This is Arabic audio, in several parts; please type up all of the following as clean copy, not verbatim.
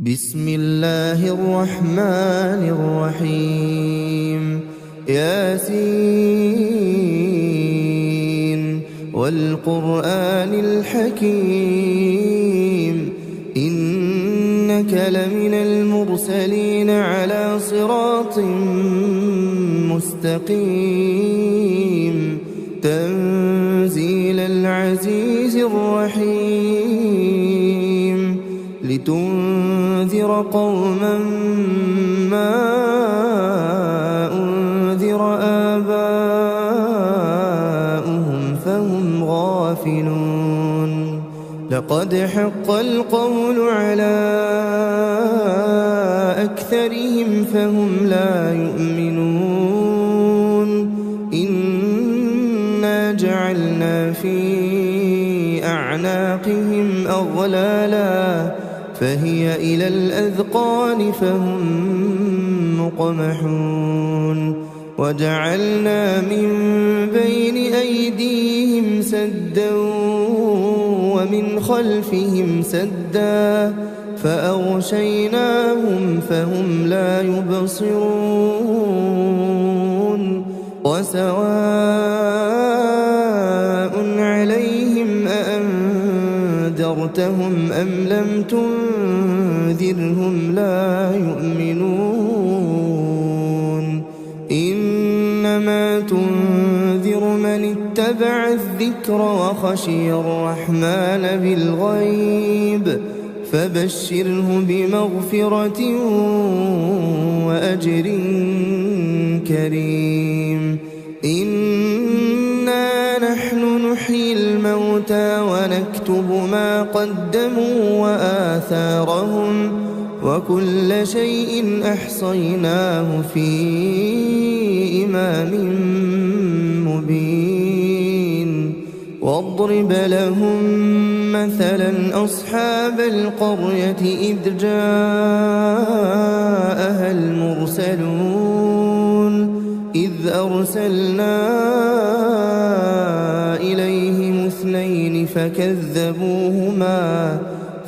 بسم الله الرحمن الرحيم ياسين والقرآن الحكيم إنك لمن المرسلين على صراط مستقيم تنزيل العزيز الرحيم لتنذر قوما ما أنذر آباؤهم فهم غافلون لقد حق القول على أكثرهم فهم لا يؤمنون إنا جعلنا في أعناقهم أغلالا فهي إلى الأذقان فهم مقمحون وجعلنا من بين أيديهم سدا ومن خلفهم سدا فأغشيناهم فهم لا يبصرون وسواء عليهم أأنذرتهم أم لم تنذرهم لا يؤمنون إنما تنذر من اتبع الذكر وخشي الرحمن بالغيب فبشره بمغفرة وأجر كريم إنا نحن نحيي الموتى ونكتب ما قدموا وآثارهم وكل شيء أحصيناه في إمام مبين واضرب لهم مثلا أصحاب القرية إذ جاءها المرسلون إذ أرسلنا إليهم اثنين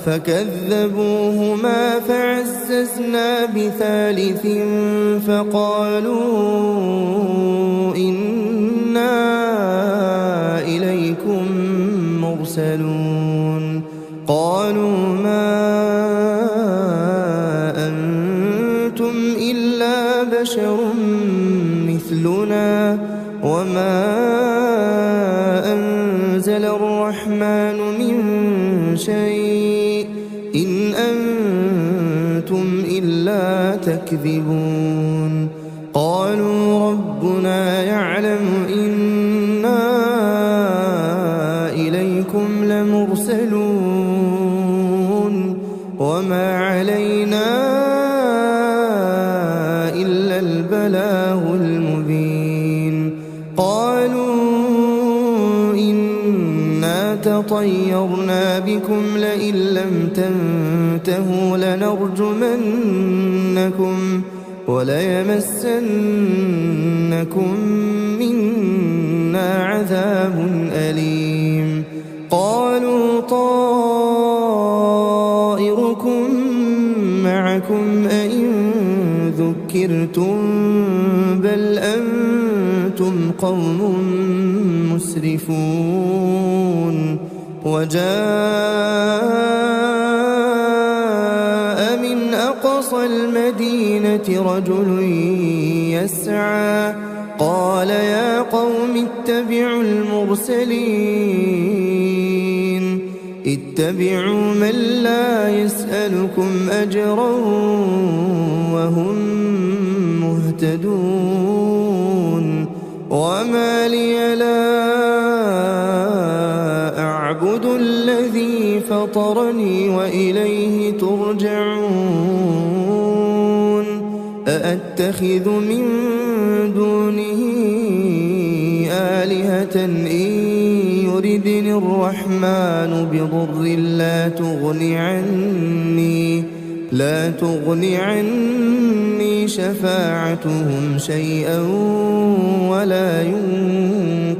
فكذبوهما فعززنا بثالث فقالوا إنا إليكم مرسلون قالوا ما أنتم إلا بشر مثلنا وما أنزل الرحمن من شيء إن أنتم إلا تكذبون قالوا ربنا يعلم إنا إليكم لمرسلون وما علينا إلا البلاغ المبين قالوا إنا تطيرنا بكم لئن لم تنتهوا لنرجمنكم وليمسنكم منا عذاب أليم قالوا طائركم معكم أئن ذكرتم بل أنتم قوم مسرفون وجاء من أقصى المدينة رجل يسعى قال يا قوم اتبعوا المرسلين اتبعوا من لا يسألكم أجرا وهم مهتدون وما لي لا أعبد الذي فطرني وإليه ترجعون أأتخذ من دونه آلهة إن يردني الرحمن بضر لا تغني عني شفاعتهم شيئا ولا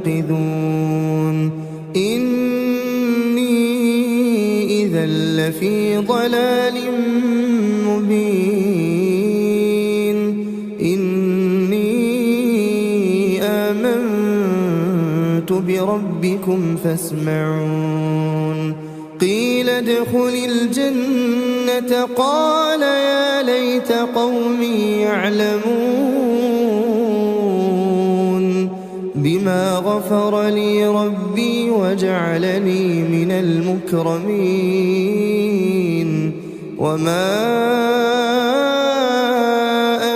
ينقذون إني إذا لفي ضلال مبين إني آمنت بربكم فاسمعون قيل ادخل الجنة قال يا ليت قومي يعلمون بما غفر لي ربي وجعلني من المكرمين وما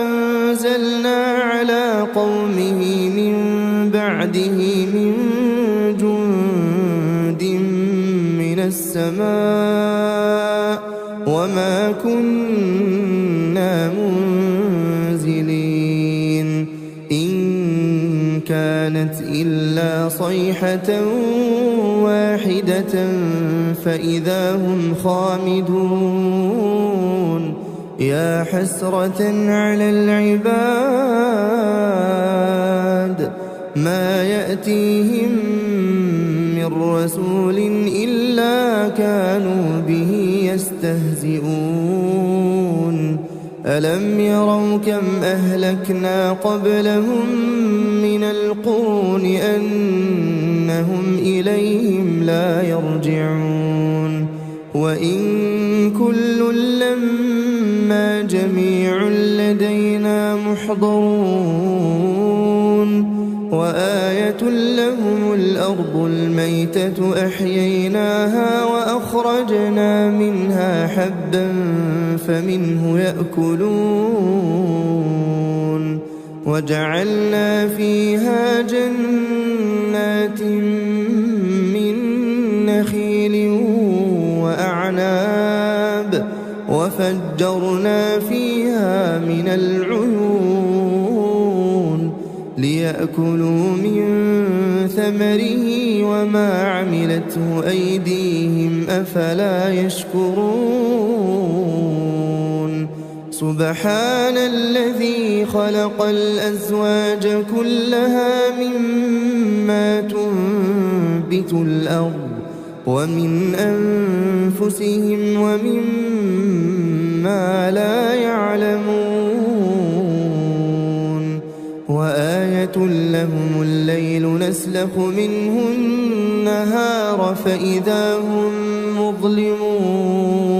أنزلنا على قومه من بعده من جند من السماء وما كنا منزلين إن كانت إلا صيحة واحدة فإذا هم خامدون يا حسرة على العباد ما يأتيهم من رسول إلا كانوا به يستهزئون ألم يروا كم أهلكنا قبلهم من القرون أنهم إليهم لا يرجعون وإن كل لما جميع لدينا محضرون وآية لهم الأرض الميتة أحييناها وأخرجنا منها حبا فمنه يأكلون وجعلنا فيها جنات من نخيل وأعناب وفجرنا فيها من العيون ليأكلوا من ثمره وما عملته أيديهم أفلا يشكرون سبحان الذي خلق الأزواج كلها مما تنبت الأرض ومن أنفسهم ومما لا يعلمون وآية لهم الليل نسلخ منه النهار فإذا هم مظلمون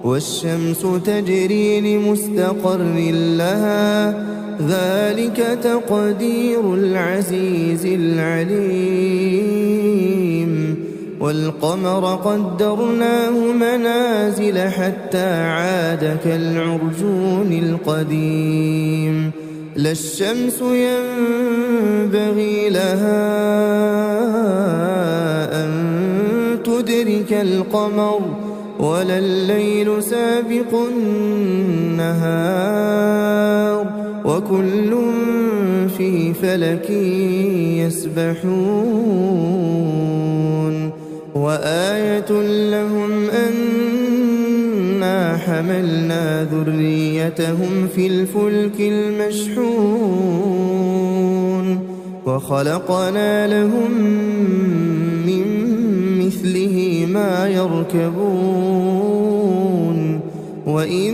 والشمس تجري لمستقر لها ذلك تقدير العزيز العليم والقمر قدرناه منازل حتى عاد كالعرجون القديم لا الشمس ينبغي لها أن تدرك القمر ولا الليل سابق النهار وكل في فلك يسبحون وآية لهم أنا حملنا ذريتهم في الفلك المشحون وخلقنا لهم من مثله ما يركبون وإن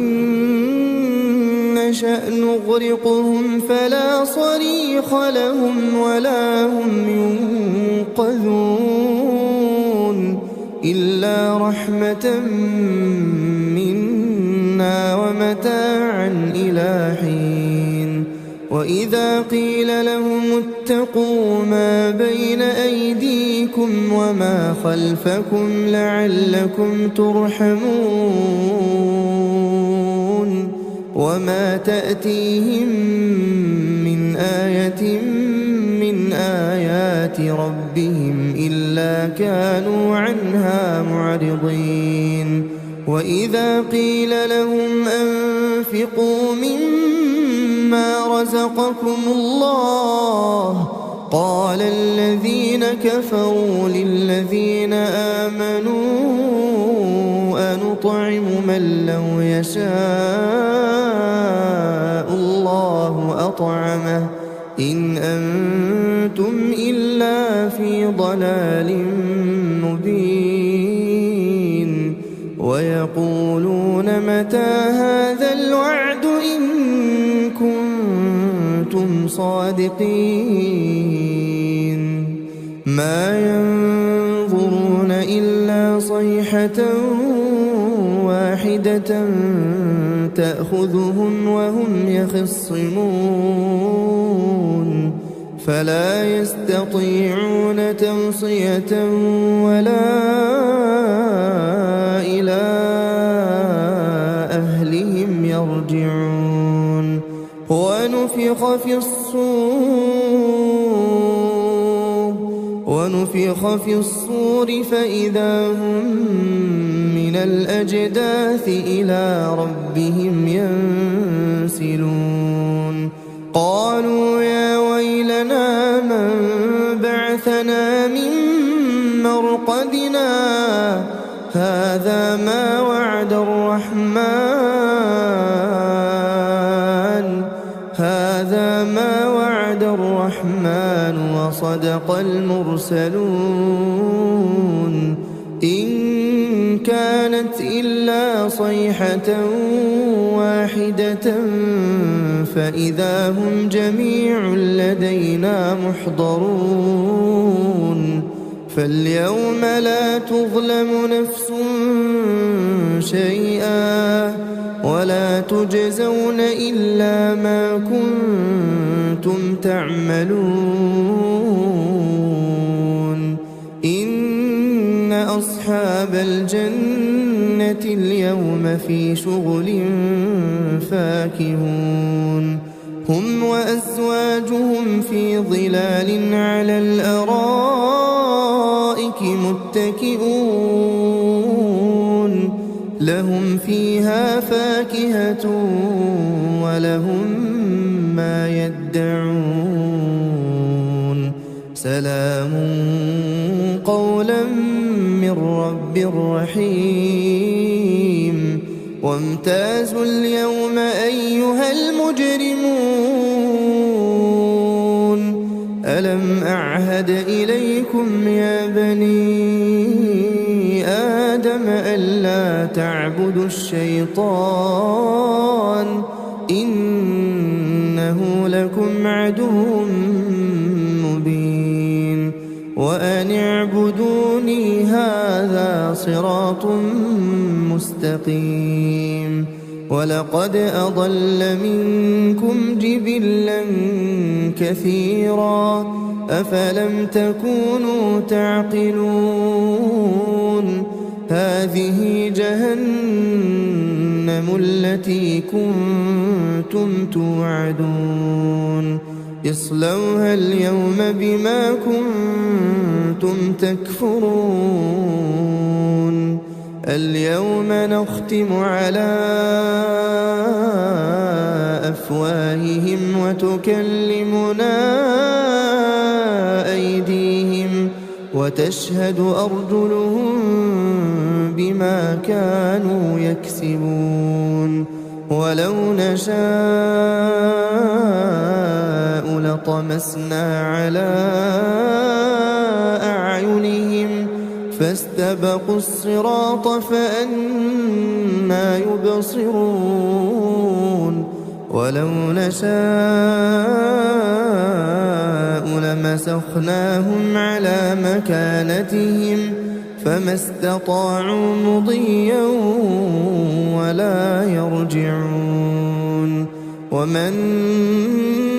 نشأ نغرقهم فلا صريخ لهم ولا هم ينقذون إلا رحمة منا ومتاعا إلى حين وإذا قيل لهم اتقوا ما بين أيديكم وما خلفكم لعلكم ترحمون وما تأتيهم من آية من آيات ربهم إلا كانوا عنها معرضين وإذا قيل لهم أنفقوا مما رزقكم الله قال الذين كفروا للذين آمنوا أنطعم من لو يشاء الله أطعمه إن أنتم إلا في ضلال مبين ويقولون متى هذا الوعد إن كنتم صادقين ما ينظرون إلا صيحة واحدة تأخذهم وهم يخصمون فلا يستطيعون توصية ولا إلى أهلهم يرجعون ونفخ في الصور فإذا هم من الأجداث إلى ربهم ينسلون قالوا يا ويلنا من بعثنا من مرقدنا هذا ما وعد الرحمن وصدق المرسلون إن كانت إلا صيحة واحدة فإذا هم جميع لدينا محضرون فاليوم لا تظلم نفس شيئا ولا تجزون إلا ما كنتم تعملون إن أصحاب الجنة اليوم في شغل فاكهون هم وأزواجهم في ظلال على الأرائك متكئون لهم فيها فاكهة ولهم ما يدعون سلام قولا من رب رحيم وامتازوا اليوم أيها المجرمون ألم أعهد إليكم يا بني آدم ألا تعبدوا الشيطان إنه لكم عدو مبين وأن اعبدوني هذا صراط مستقيم ولقد أضل منكم جبلا كثيرا أفلم تكونوا تعقلون هذه جهنم التي كنتم توعدون اصلوها اليوم بما كنتم تكفرون اليوم نختم على أفواههم وتكلمنا أيديهم وتشهد أرجلهم بما كانوا يكسبون ولو نشاء لطمسنا على أعينهم فاستبقوا الصراط فأنى يبصرون ولو نشاء لمسخناهم على مكانتهم فما استطاعوا مضيا ولا يرجعون ومن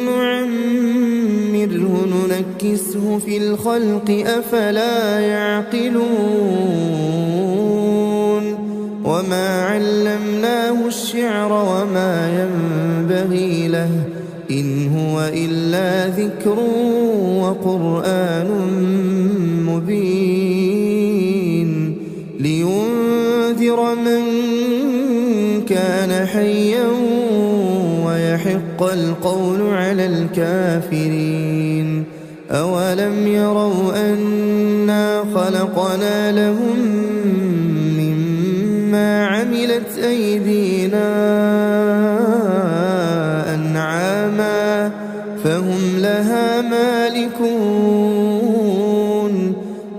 نعمره ننكسه في الخلق أفلا يعقلون وما علمناه الشعر وما ينبغي له إن هو إلا ذكر وقرآن مبين لينذر من كان حيا ويحق القول على الكافرين أولم يروا أنا خلقنا لهم مما عملت أيدينا أنعاما فهم لها مالكون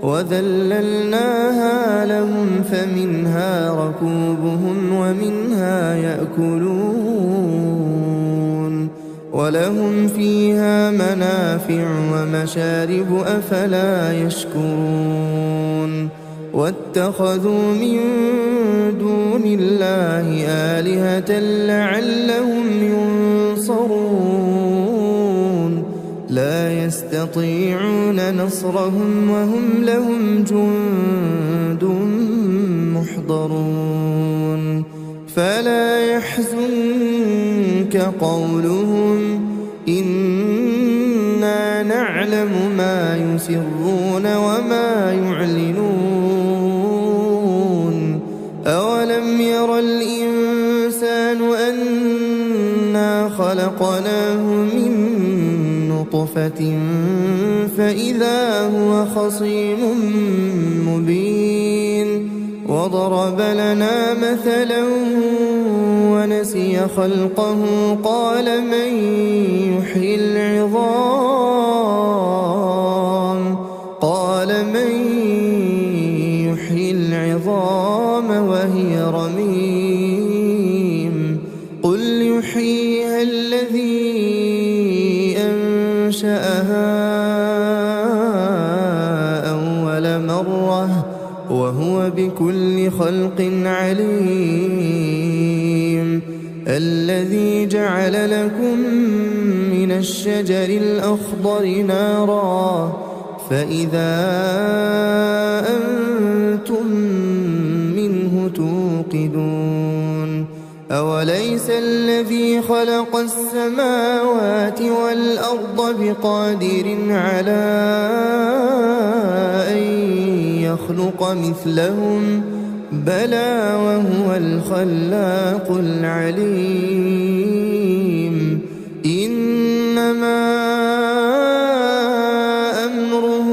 وذللناها لهم فمنها ركوبهم ومنها منها يأكلون ولهم فيها منافع ومشارب أفلا يشكرون واتخذوا من دون الله آلهة لعلهم ينصرون لا يستطيعون نصرهم وهم لهم جند محضرون فلا يحزنك قولهم إنا نعلم ما يسرون وما يعلنون أولم ير الإنسان أنا خلقناه من نطفة فإذا هو خصيم مبين وضرب لنا مثلا ونسي خلقه قال من يحيي العظام وهي رميم قل يحييها الذي أنشأها أول مرة وهو بكل خلق عليم الذي جعل لكم من الشجر الأخضر نارا فإذا أنتم منه توقدون أوليس الذي خلق السماوات والأرض بقادر على أن يخلق مثلهم بلى وهو الخلاق العليم إنما أمره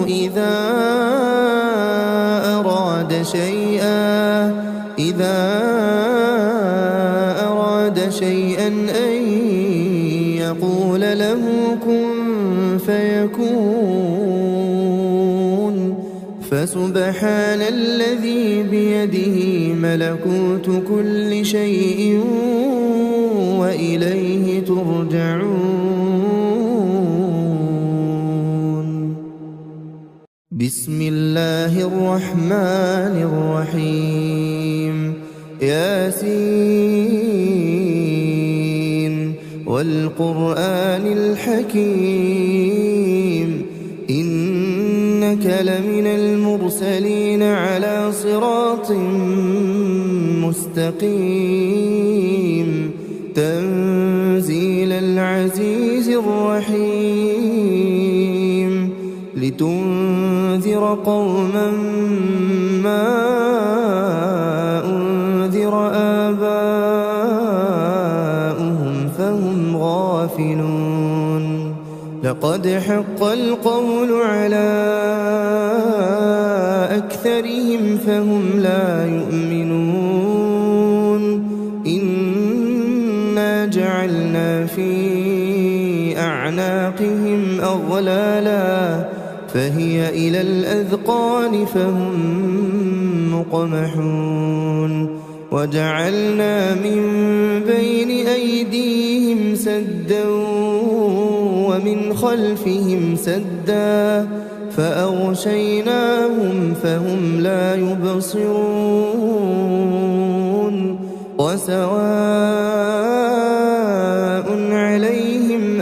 إذا أراد شيئا أن يقول له كن فيكون فسبحان الذي بيده ملكوت كل شيء وإليه ترجعون بسم الله الرحمن الرحيم ياسين والقرآن الحكيم إنك لمن المرسلين على صراط مستقيم تنزيل العزيز الرحيم لتنذر قوما ما أنذر آباؤهم فهم غافلون لقد حق القول على أكثرهم فهم لا يؤمنون إنا جعلنا في أعناقهم أغلالا فهي إلى الأذقان فهم مقمحون وجعلنا من بين أيديهم سدا ومن خلفهم سدا فأغشيناهم فهم لا يبصرون وسواء عليهم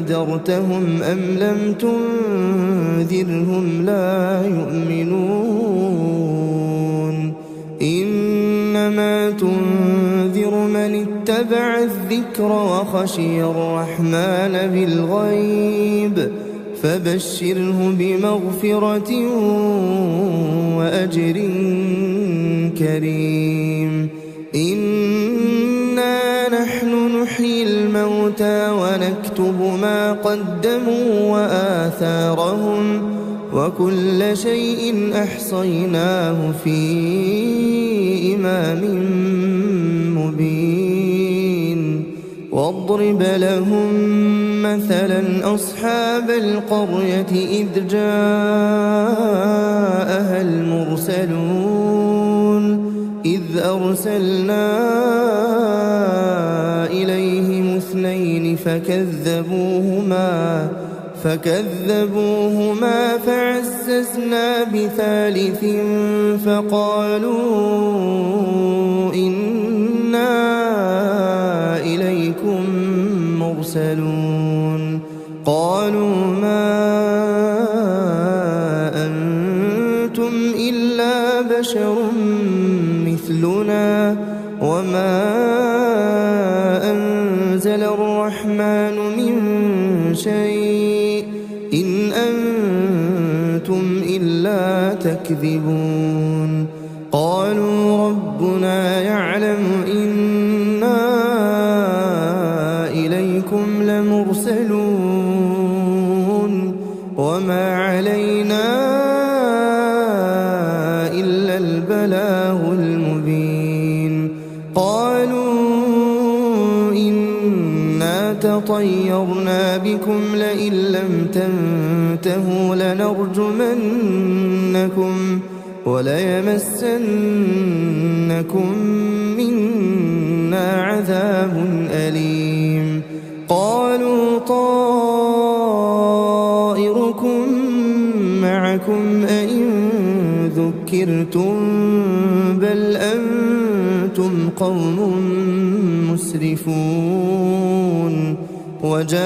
أأنذرتهم أم لم تنذرهم لا يؤمنون إنما تنذر من اتبع الذكر وخشي الرحمن بالغيب فبشره بمغفرة وأجر كريم إنا نحن نحيي الموتى ونكتب ما قدموا وآثارهم وكل شيء أحصيناه في إمام مبين واضرب لهم مثلا أصحاب القرية إذ جاءها المرسلون إذ أرسلنا إليهم 2 فكذبوهما فعززنا ب3 فقالوا إنا إليكم مرسلون قالوا ما أنتم إلا بشر مثلنا وما أنزل الرحمن من شيء إن أنتم إلا تكذبون قالوا ربنا يعلم إنا إليكم لمرسلون وما علينا إلا البلاغ المبين قالوا إنا تطيرنا بكم لئن لم تنتهوا لنرجمنكم وليمسنكم منا عذاب أليم قالوا طائركم معكم أئن ذكرتم بل أنتم قوم مسرفون وجاء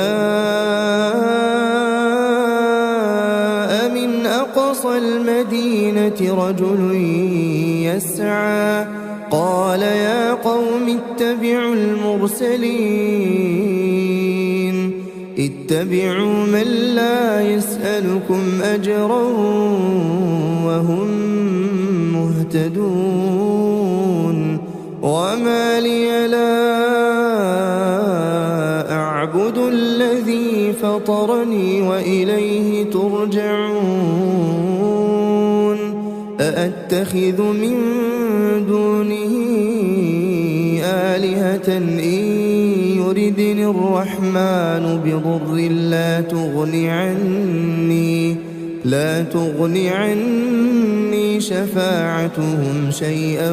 من أقصى المدينة رجل يسعى قال يا قوم اتبعوا المرسلين اتبعوا من لا يسألكم أجرا وهم مهتدون وما لي لا أعبد الذي فطرني وإليه ترجعون أأتخذ من دونه آلهة إن يردني الرحمن بضر لا تغني عني شفاعتهم شيئا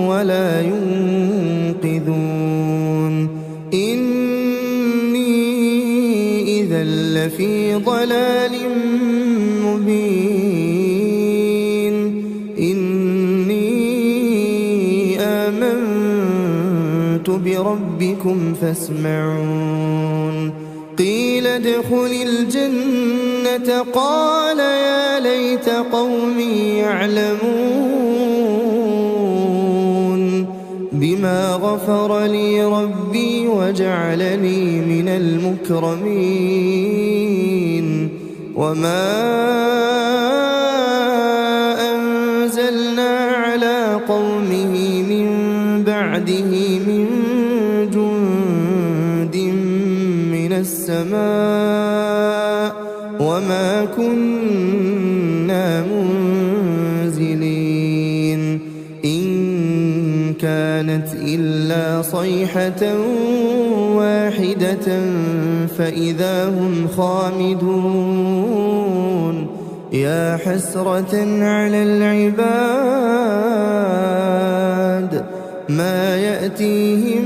ولا ينقذون إني إذا لفي ضلال مبين إني آمنت بربكم فاسمعون قيل ادخل الجنة قال يا ليت قومي يعلمون بما غفر لي ربي وجعلني من المكرمين وما أنزلنا على قومه من بعده من جند من السماء وما كنا منزلين إن كانت إلا صيحة واحدة فإذا هم خامدون يا حسرة على العباد ما يأتيهم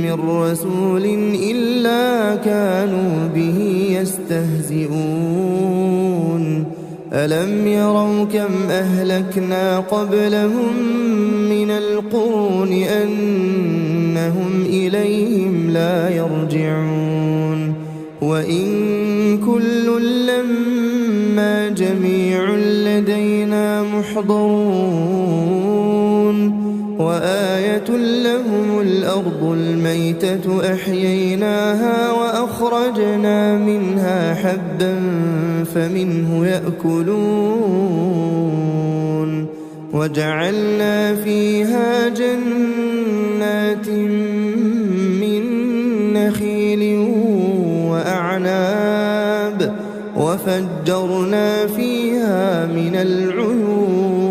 من رسول إلا كانوا به يستهزئون ألم يروا كم أهلكنا قبلهم من القرون أنهم إليهم لا يرجعون وإن كل لما جميع لدينا محضرون وآية لهم الأرض الميتة أحييناها وأخرجنا منها حبا فمنه يأكلون وجعلنا فيها جنات من نخيل وأعناب وفجرنا فيها من العيون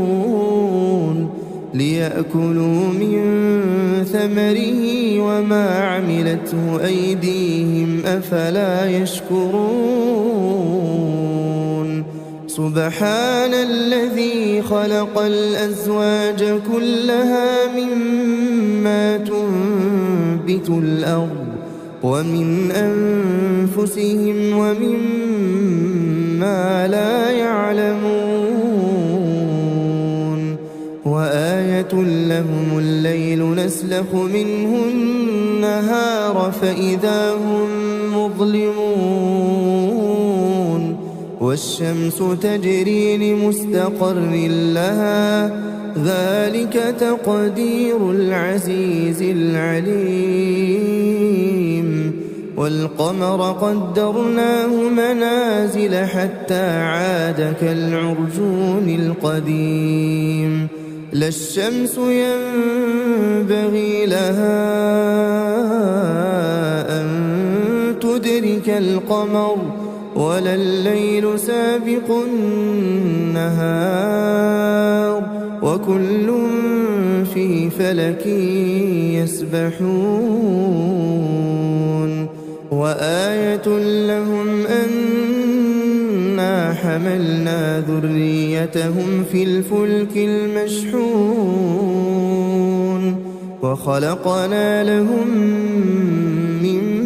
ليأكلوا من ثمره وما عملته أيديهم أفلا يشكرون سبحان الذي خلق الأزواج كلها مما تنبت الأرض ومن أنفسهم ومما لا يعلمون وآية لهم الليل نسلخ منه النهار فإذا هم مظلمون والشمس تجري لمستقر لها ذلك تقدير العزيز العليم والقمر قدرناه منازل حتى عاد كالعرجون القديم لا الشمس ينبغي لها أن تدرك القمر ولا الليل سابق النهار وكل في فلك يسبحون وآية لهم أنا حملنا ذريتهم في الفلك المشحون وخلقنا لهم من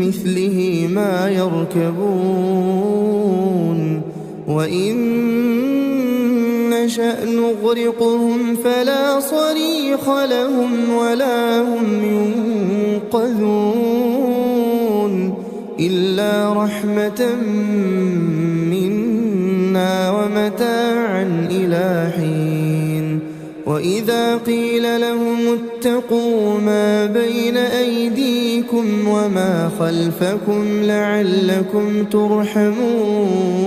مثله ما يركبون وإن نشأ نغرقهم فلا صريخ لهم ولا هم ينقذون إلا رحمة منا ومتاعا إلى حين وإذا قيل لهم اتقوا ما بين أيديكم وما خلفكم لعلكم ترحمون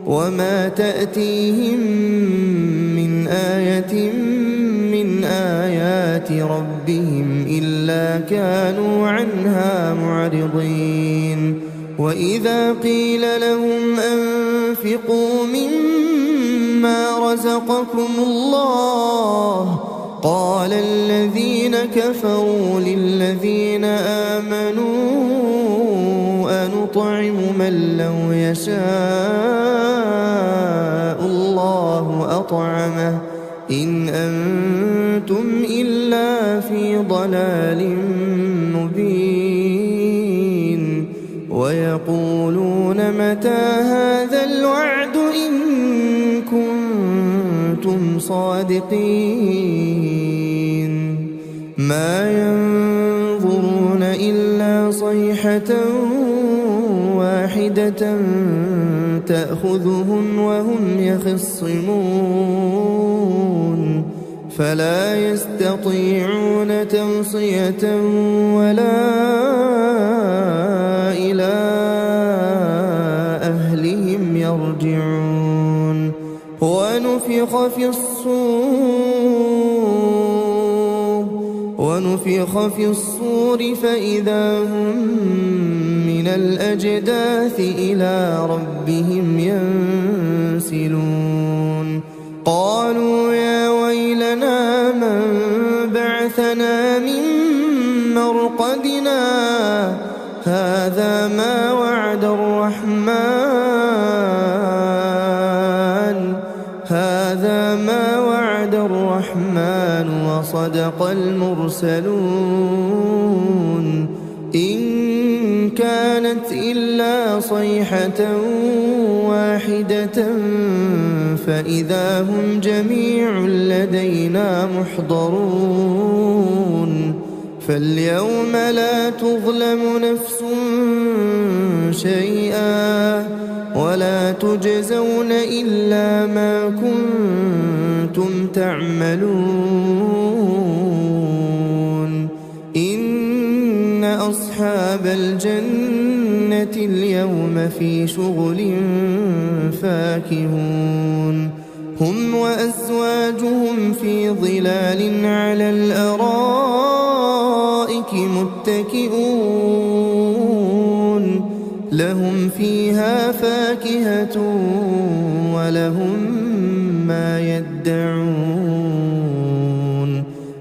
وما تأتيهم من آية من آيات ربهم إلا كانوا عنها معرضين وإذا قيل لهم أنفقوا مما رزقكم الله قال الذين كفروا للذين آمنوا أنطعم من لو يشاء الله أطعمه إن أنتم إلا في ضلال مبين ويقولون متى هذا الوعد إن كنتم صادقين ما ينظرون إلا صيحة واحدة تأخذهم وهم يخصمون فلا يستطيعون توصية ولا إلى أهلهم يرجعون ونفخ في الصور فإذا هم من الأجداث إلى ربهم ينسلون قالوا يا ويلنا من بعثنا من مرقدنا هذا ما وعد الرحمن وصدق المرسلون إن كانت إلا صيحة واحدة فإذا هم جميع لدينا محضرون فاليوم لا تظلم نفس شيئا ولا تجزون إلا ما كنتم تعملون إن أصحاب الجنة اليوم في شغل فاكهون هم وأزواجهم في ظلال على الأرائك متكئون لهم فيها فاكهة ولهم ما يدعون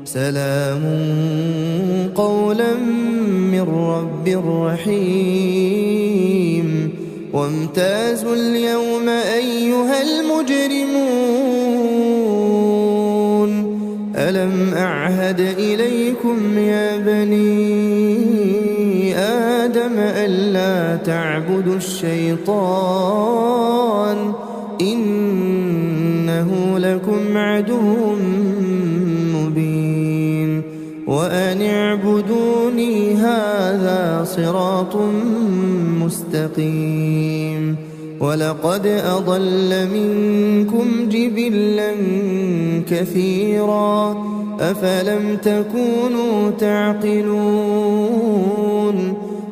سلام قولا من رب رحيم وامتازوا اليوم أيها المجرمون ألم أعهد إليكم يا بني آدم ألا تعبدوا الشيطان إنه لكم عدو مبين وأن اعبدوني هذا صراط مستقيم ولقد أضل منكم جبلا كثيرا أفلم تكونوا تعقلون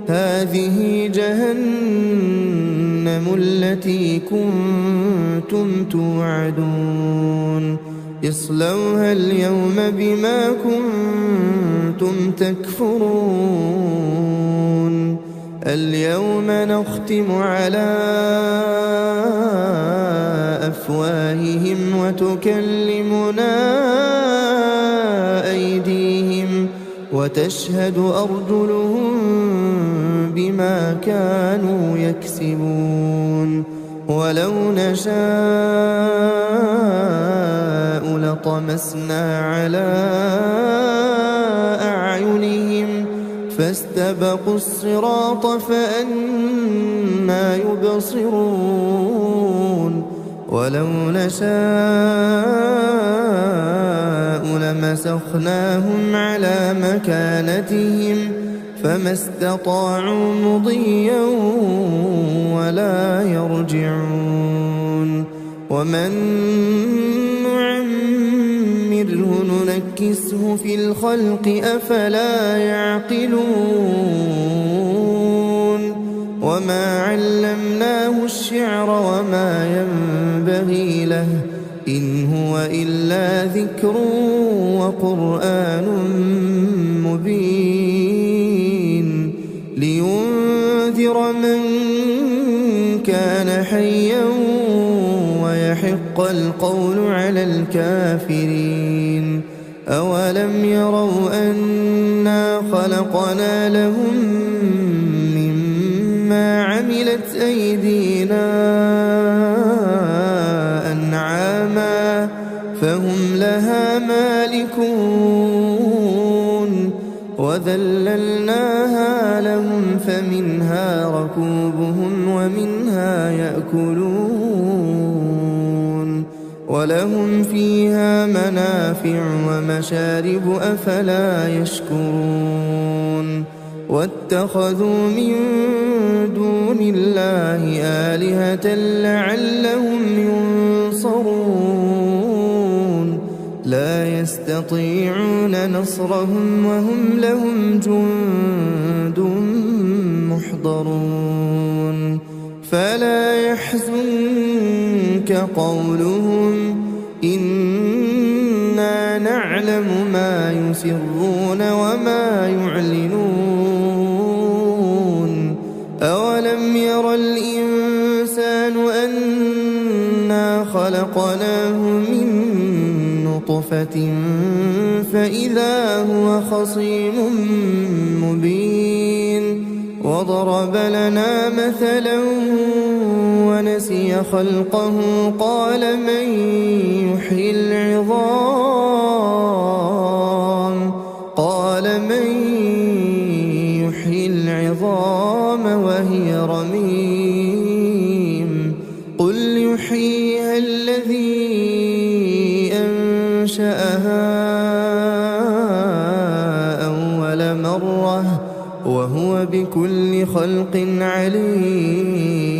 هذه جهنم التي كنتم توعدون اصلوها اليوم بما كنتم تكفرون اليوم نختم على أفواههم وتكلمنا أيديهم وتشهد أرجلهم بما كانوا يكسبون ولو نشاء لطمسنا على أعينهم فاستبقوا الصراط فأنى يبصرون ولو نشاء لمسخناهم على مكانتهم فما استطاعوا مضيا ولا يرجعون ومن نعمره ننكسه في الخلق أفلا يعقلون وما علمناه الشعر وما ينبغي له إن هو إلا ذكر وقرآن مبين لينذر من كان حيا ويحق القول على الكافرين أولم يروا أنا خلقنا لهم مما عملت أيدينا أنعاما فهم لها مالكون وذللناها لهم فمنها ركوبهم ومنها يأكلون ولهم فيها منافع ومشارب أفلا يشكرون واتخذوا من دون الله آلهة لعلهم ينصرون لا يستطيعون نصرهم وهم لهم جند محضرون فلا يحزنك قولهم إنا نعلم ما يسرون وما يعلنون أولم ير الإنسان أنا خلقناه من نطفة فإذا هو خصيم مبين وضرب لنا مثلا ونسي خلقه قال من يحيي العظام وهي رميم قل يحييها الذي أنشأها أول مرة وهو بكل خلق عليم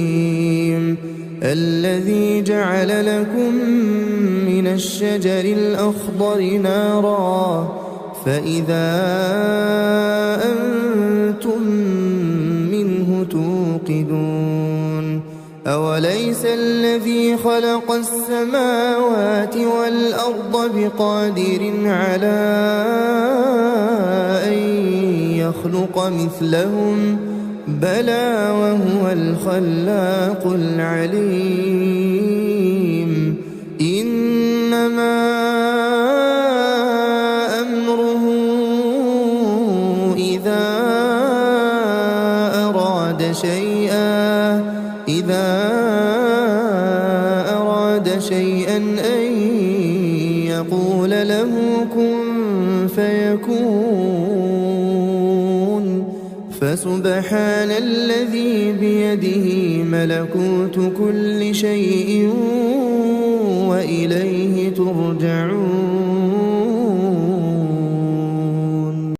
الذي جعل لكم من الشجر الأخضر نارا فإذا أنتم منه توقدون أوليس الذي خلق السماوات والأرض بقادر على أن يخلق مثلهم بلى وهو الخلاق العليم إنما أمره إذا أراد شيئا إذا أراد شيئا أن يقول له كن فيكون فسبحان الذي بيده ملكوت كل شيء وإليه ترجعون